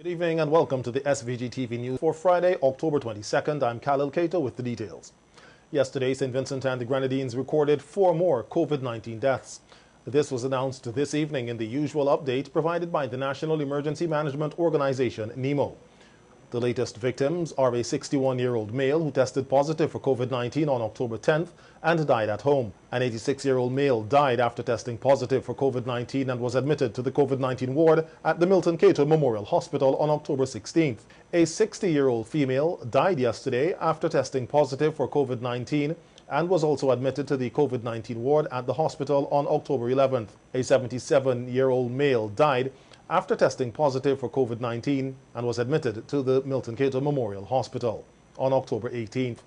Good evening and welcome to the SVG-TV news for Friday, October 22nd. I'm Khalil Kato with the details. Yesterday, St. Vincent and the Grenadines recorded 4 more COVID-19 deaths. This was announced this evening in the usual update provided by the National Emergency Management Organization, NEMO. The latest victims are a 61-year-old male who tested positive for COVID-19 on October 10th and died at home. An 86-year-old male died after testing positive for COVID-19 and was admitted to the COVID-19 ward at the Milton Cato Memorial Hospital on October 16th. A 60-year-old female died yesterday after testing positive for COVID-19 and was also admitted to the COVID-19 ward at the hospital on October 11th. A 77-year-old male died after testing positive for COVID-19 and was admitted to the Milton Cato Memorial Hospital on October 18th.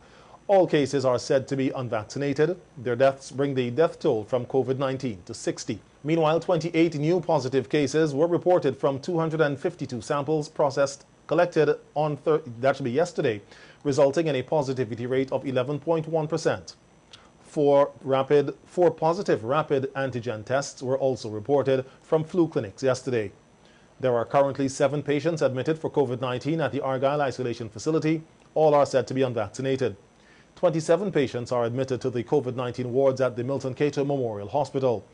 All cases are said to be unvaccinated. Their deaths bring the death toll from COVID-19 to 60. Meanwhile, 28 new positive cases were reported from 252 samples collected on yesterday, resulting in a positivity rate of 11.1%. Four positive rapid antigen tests were also reported from flu clinics yesterday. There are currently 7 patients admitted for COVID-19 at the Argyle Isolation Facility. All are said to be unvaccinated. 27 patients are admitted to the COVID-19 wards at the Milton Cato Memorial Hospital.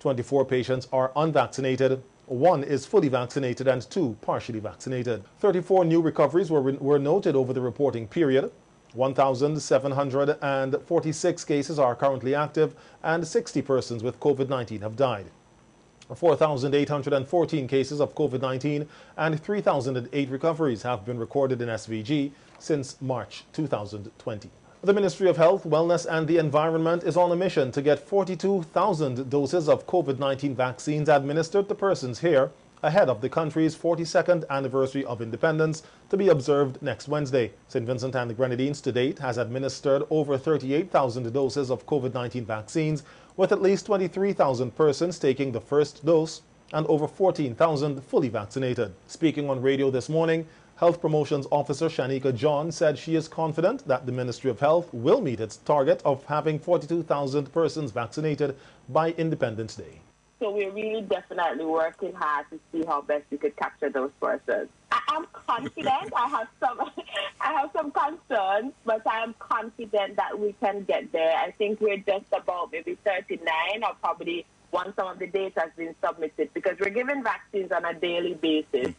24 patients are unvaccinated. 1 is fully vaccinated and 2 partially vaccinated. 34 new recoveries were noted over the reporting period. 1,746 cases are currently active and 60 persons with COVID-19 have died. 4,814 cases of COVID-19 and 3,008 recoveries have been recorded in SVG since March 2020. The Ministry of Health, Wellness and the Environment is on a mission to get 42,000 doses of COVID-19 vaccines administered to persons here ahead of the country's 42nd anniversary of independence to be observed next Wednesday. St. Vincent and the Grenadines to date has administered over 38,000 doses of COVID-19 vaccines, with at least 23,000 persons taking the first dose and over 14,000 fully vaccinated. Speaking on radio this morning, Health Promotions Officer Shanika John said she is confident that the Ministry of Health will meet its target of having 42,000 persons vaccinated by Independence Day. So we're really definitely working hard to see how best we could capture those persons. I'm confident. I have some concerns, but I'm confident that we can get there. I think we're just about maybe 39, or probably once some of the data has been submitted, because we're giving vaccines on a daily basis.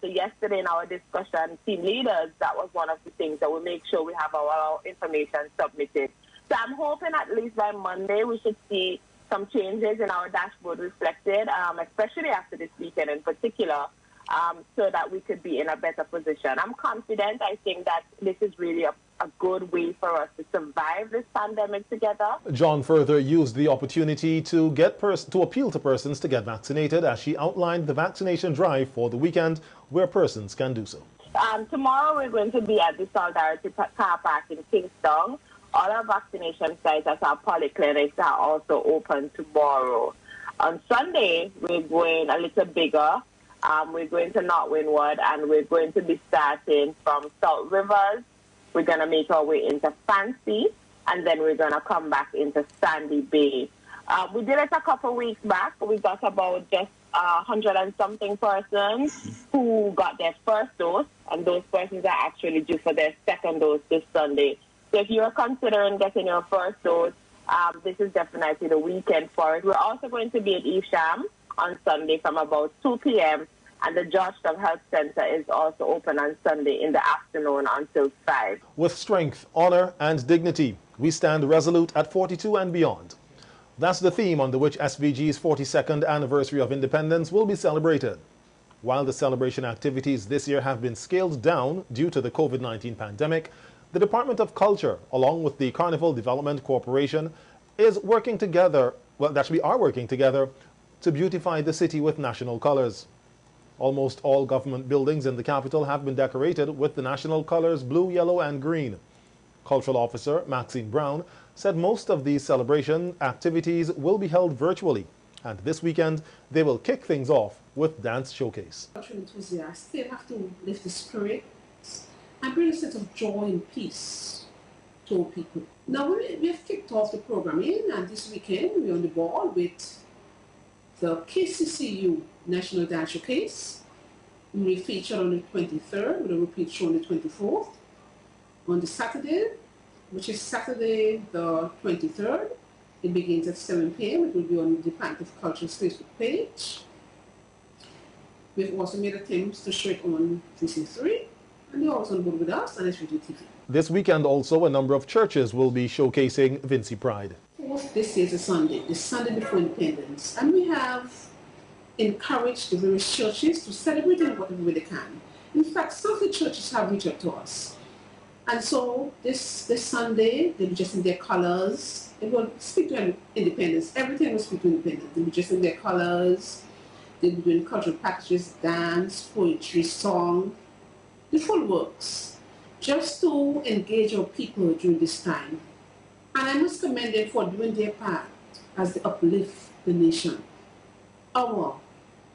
So yesterday in our discussion, team leaders, that was one of the things that we make sure we have our information submitted. So I'm hoping at least by Monday we should see some changes in our dashboard reflected, especially after this weekend in particular, so that we could be in a better position. I'm confident. I think that this is really a good way for us to survive this pandemic together. John further used the opportunity to appeal to persons to get vaccinated, as she outlined the vaccination drive for the weekend where persons can do so. Tomorrow we're going to be at the Solidarity Car Park in Kingston. All our vaccination sites at our polyclinics are also open tomorrow. On Sunday, we're going a little bigger. We're going to North Windward, and we're going to be starting from South Rivers. We're going to make our way into Fancy, and then we're going to come back into Sandy Bay. We did it a couple weeks back. We got about just 100 and something persons who got their first dose, and those persons are actually due for their second dose this Sunday. So if you're considering getting your first dose, this is definitely the weekend for it. We're also going to be at Evesham on Sunday from about 2 p.m. and the Georgetown Health Center is also open on Sunday in the afternoon until 5. With strength, honor and dignity, we stand resolute at 42 and beyond. That's the theme under which SVG's 42nd anniversary of independence will be celebrated. While the celebration activities this year have been scaled down due to the COVID-19 pandemic, the Department of Culture, along with the Carnival Development Corporation, are working together to beautify the city with national colors. Almost all government buildings in the capital have been decorated with the national colors blue, yellow and green. Cultural Officer Maxine Brown said most of these celebration activities will be held virtually, and this weekend they will kick things off with dance showcase. Cultural enthusiasts, they have to lift the spirit and bring a sense of joy and peace to people. Now we have kicked off the programming, and this weekend we're on the ball with the KCCU National Dance Showcase, will be featured on the 23rd, with a repeat show on the 24th. On the Saturday, which is Saturday the 23rd, it begins at 7 p.m. It will be on the Department of Culture's Facebook page. We've also made attempts to show it on VC3, and they're also on board with us on SVG-TV. This weekend also, a number of churches will be showcasing Vincy Pride. This is a Sunday, the Sunday before Independence, and we have encouraged the various churches to celebrate in whatever way they can. In fact, some of the churches have reached out to us. And so this Sunday, they'll be just in their colors. It will speak to independence. Everything will speak to independence. They'll be just in their colors. They'll be doing cultural packages, dance, poetry, song, the full works, just to engage our people during this time. And I must commend them for doing their part as they uplift the nation, our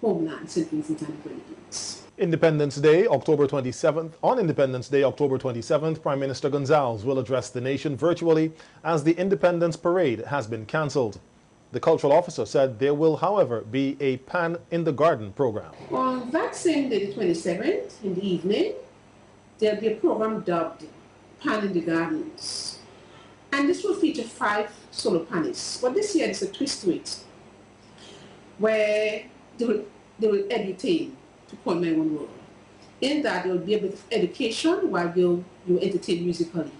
homeland, St. Vincent and the Grenadines. Independence Day, October 27th. On Independence Day, October 27th, Prime Minister Gonzalez will address the nation virtually as the Independence Parade has been cancelled. The cultural officer said there will, however, be a Pan in the Garden program. On that same day, the 27th, in the evening, there'll be a program dubbed Pan in the Gardens. And this will feature 5 solo panists. But this year, there's a twist to it, where they will entertain, to coin my own word. In that, there will be a bit of education while you entertain musically.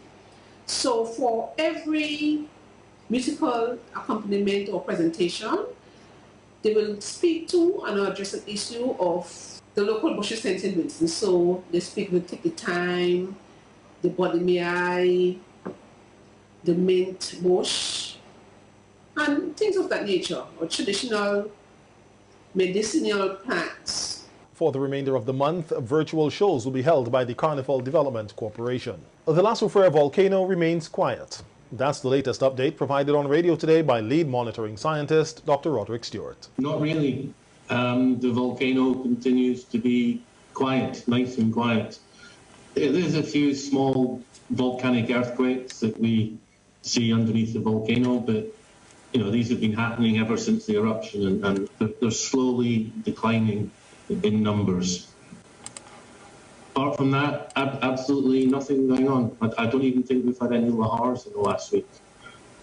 So for every musical accompaniment or presentation, they will speak to and address an issue of the local bushes in St. Vincent. So they speak with Take the Time, the Body May I, the Mint Bush, and things of that nature, or traditional medicinal plants. For the remainder of the month, virtual shows will be held by the Carnival Development Corporation. The La Soufrière volcano remains quiet. That's the latest update provided on radio today by lead monitoring scientist Dr. Roderick Stewart. Not really. The volcano continues to be quiet, nice and quiet. There's a few small volcanic earthquakes that we see underneath the volcano, but these have been happening ever since the eruption, and they're slowly declining in numbers. Apart from that, absolutely nothing going on. I don't even think we've had any lahars in the last week.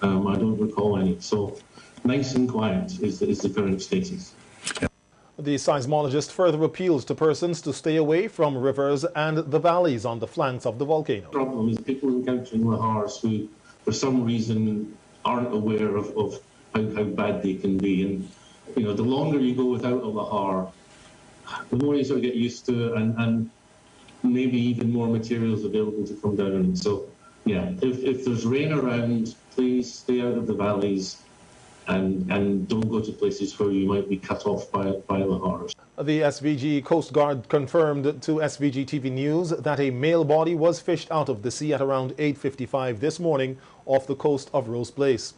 I don't recall any. So nice and quiet is the current status. The seismologist further appeals to persons to stay away from rivers and the valleys on the flanks of the volcano. The problem is people encountering lahars who, for some reason, aren't aware of how bad they can be. And the longer you go without a lahar, the more you sort of get used to it, and maybe even more materials available to come down on it. So, yeah, if there's rain around, please stay out of the valleys and don't go to places where you might be cut off by lahars. The SVG Coast Guard confirmed to SVG-TV News that a male body was fished out of the sea at around 8:55 this morning off the coast of Rose Place.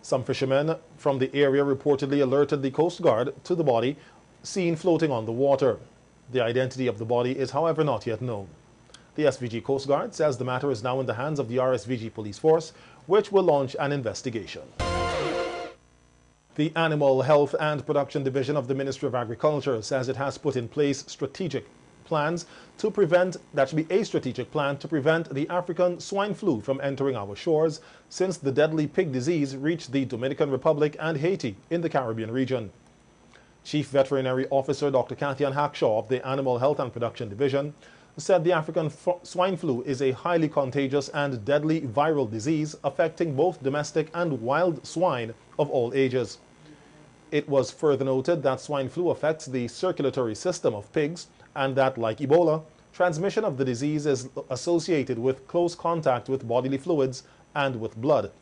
Some fishermen from the area reportedly alerted the Coast Guard to the body seen floating on the water. The identity of the body is, however, not yet known. The SVG Coast Guard says the matter is now in the hands of the RSVG Police Force, which will launch an investigation. The Animal Health and Production Division of the Ministry of Agriculture says it has put in place strategic plans to prevent, that should be a strategic plan to prevent the African swine flu from entering our shores since the deadly pig disease reached the Dominican Republic and Haiti in the Caribbean region. Chief Veterinary Officer Dr. Kathian Hackshaw of the Animal Health and Production Division said the African swine flu is a highly contagious and deadly viral disease affecting both domestic and wild swine of all ages. It was further noted that swine flu affects the circulatory system of pigs and that, like Ebola, transmission of the disease is associated with close contact with bodily fluids and with blood.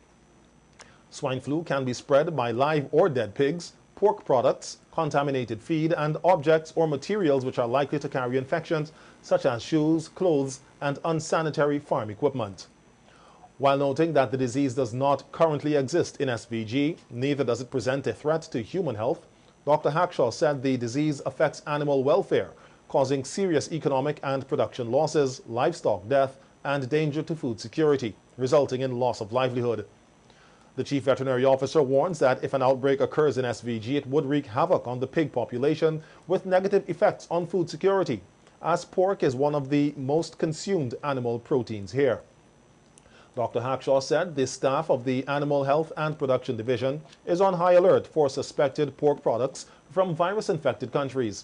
Swine flu can be spread by live or dead pigs, pork products, contaminated feed, and objects or materials which are likely to carry infections such as shoes, clothes, and unsanitary farm equipment. While noting that the disease does not currently exist in SVG, neither does it present a threat to human health, Dr. Hackshaw said the disease affects animal welfare, causing serious economic and production losses, livestock death, and danger to food security, resulting in loss of livelihood. The chief veterinary officer warns that if an outbreak occurs in SVG, it would wreak havoc on the pig population with negative effects on food security, as pork is one of the most consumed animal proteins here. Dr. Hackshaw said the staff of the Animal Health and Production Division is on high alert for suspected pork products from virus-infected countries.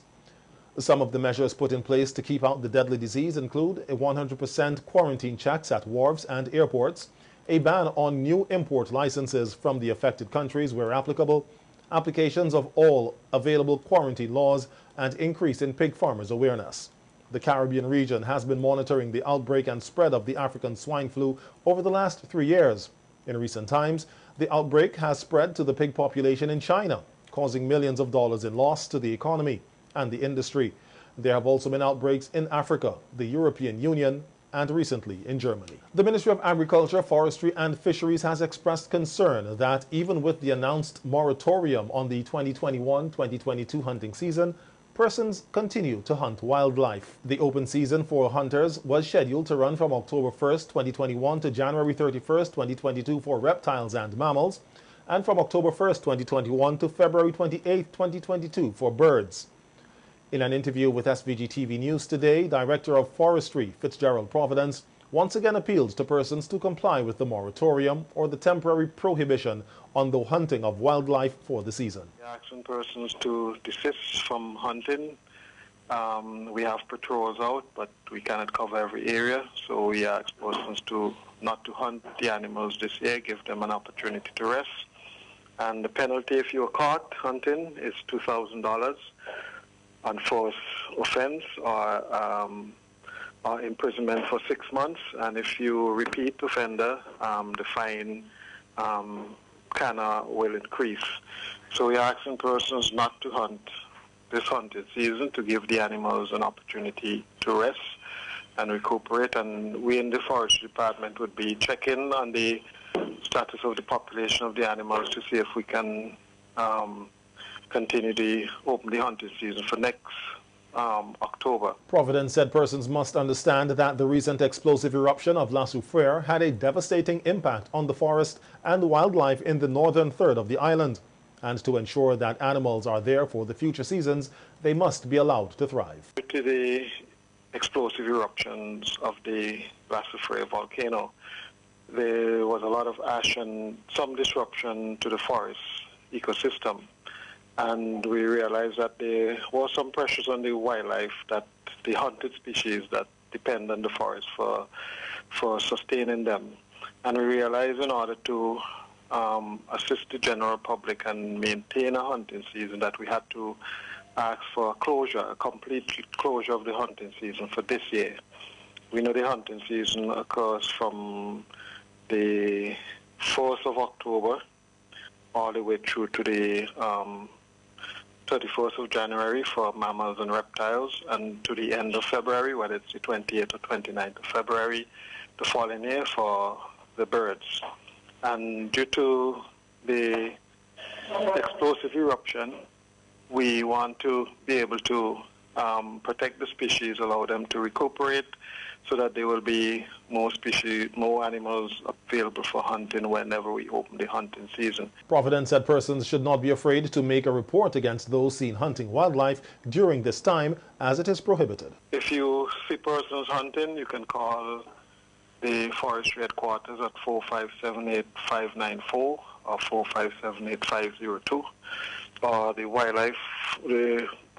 Some of the measures put in place to keep out the deadly disease include a 100% quarantine checks at wharves and airports, a ban on new import licenses from the affected countries where applicable, applications of all available quarantine laws, and increase in pig farmers' awareness. The Caribbean region has been monitoring the outbreak and spread of the African swine flu over the last 3 years. In recent times, the outbreak has spread to the pig population in China, causing millions of dollars in loss to the economy and the industry. There have also been outbreaks in Africa, the European Union, and recently in Germany. The Ministry of Agriculture, Forestry and Fisheries has expressed concern that even with the announced moratorium on the 2021-2022 hunting season, persons continue to hunt wildlife. The open season for hunters was scheduled to run from October 1st, 2021 to January 31st, 2022 for reptiles and mammals, and from October 1st, 2021 to February 28th, 2022 for birds. In an interview with SVG-TV News today, Director of Forestry, Fitzgerald Providence, once again appealed to persons to comply with the moratorium or the temporary prohibition on the hunting of wildlife for the season. We're asking persons to desist from hunting. We have patrols out, but we cannot cover every area, so we ask persons not to hunt the animals this year, give them an opportunity to rest. And the penalty if you're caught hunting is $2,000 on force offense or imprisonment for 6 months, and if you repeat offender, the fine will increase. So we are asking persons not to hunt this hunting season, to give the animals an opportunity to rest and recuperate. And we in the Forestry Department would be checking on the status of the population of the animals to see if we can continue to open the hunting season for next October. Providence said persons must understand that the recent explosive eruption of La Soufrière had a devastating impact on the forest and wildlife in the northern third of the island. And to ensure that animals are there for the future seasons, they must be allowed to thrive. Due to the explosive eruptions of the La Soufrière volcano, there was a lot of ash and some disruption to the forest ecosystem. And we realized that there was some pressures on the wildlife, that the hunted species that depend on the forest for sustaining them. And we realized in order to assist the general public and maintain a hunting season that we had to ask for a complete closure of the hunting season for this year. We know the hunting season occurs from the 4th of October all the way through to the 31st of January for mammals and reptiles, and to the end of February, whether it's the 28th or 29th of February, the following year for the birds. And due to the explosive eruption, we want to be able to protect the species, allow them to recuperate, so that there will be more animals available for hunting whenever we open the hunting season. Providence said persons should not be afraid to make a report against those seen hunting wildlife during this time, as it is prohibited. If you see persons hunting, you can call the forestry headquarters at 4578-594 or 4578-502, or the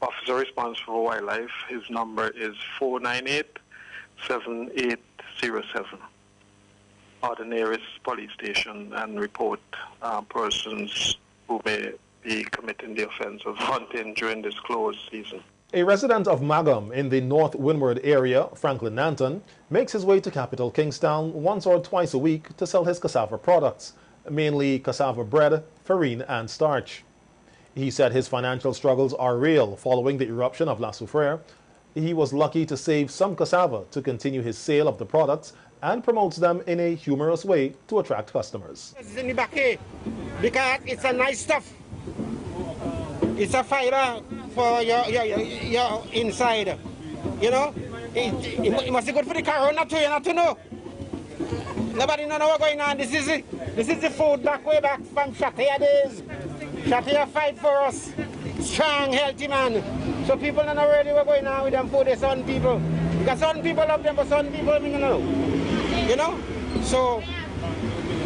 officer responsible for wildlife, his number is 498-7807, or the nearest police station, and report persons who may be committing the offense of hunting during this closed season. A resident of Magum in the North Windward area, Franklin Nanton, makes his way to capital Kingstown once or twice a week to sell his cassava products, mainly cassava bread, farine and starch. He said his financial struggles are real following the eruption of La Soufrière. He was lucky to save some cassava to continue his sale of the products and promotes them in a humorous way to attract customers. It's in the back here because it's a nice stuff. It's a fiber for your inside. You know, it must be good for the corona too, you not to know. Nobody know what's going on. This is the food way back from Shatia days. Shatia fight for us. Strong, healthy man. So people don't know really what's going on with them food. They son people. Because some people love them, but some people don't know. You know? So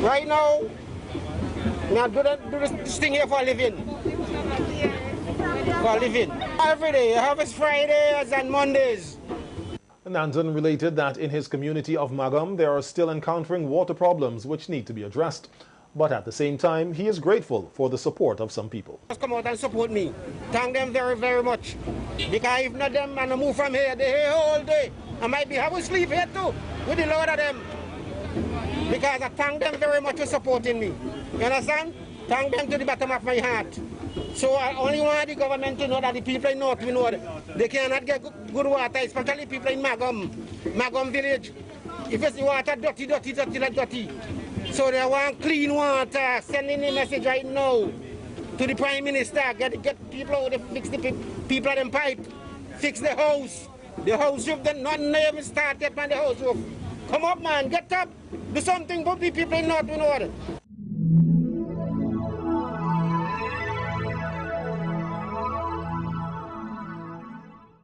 right now, do this thing here for a living. For a living. Every day, Harvest Fridays and Mondays. Nanton related that in his community of Magam, they are still encountering water problems which need to be addressed. But at the same time, he is grateful for the support of some people. Just come out and support me. Thank them very, very much. Because if not them, and I move from here, they here all day. I might be having sleep here too, with the Lord of them. Because I thank them very much for supporting me. You understand? Thank them to the bottom of my heart. So I only want the government to know that the people in North Winwood, they cannot get good water, especially people in Magam village. If it's the water dirty. So they want clean water, sending a message right now to the Prime Minister, get people out there, fix the people at them pipe, fix the house. The house roof, not even start yet on the house roof. Come up man, get up, do something for the people in North Winwood.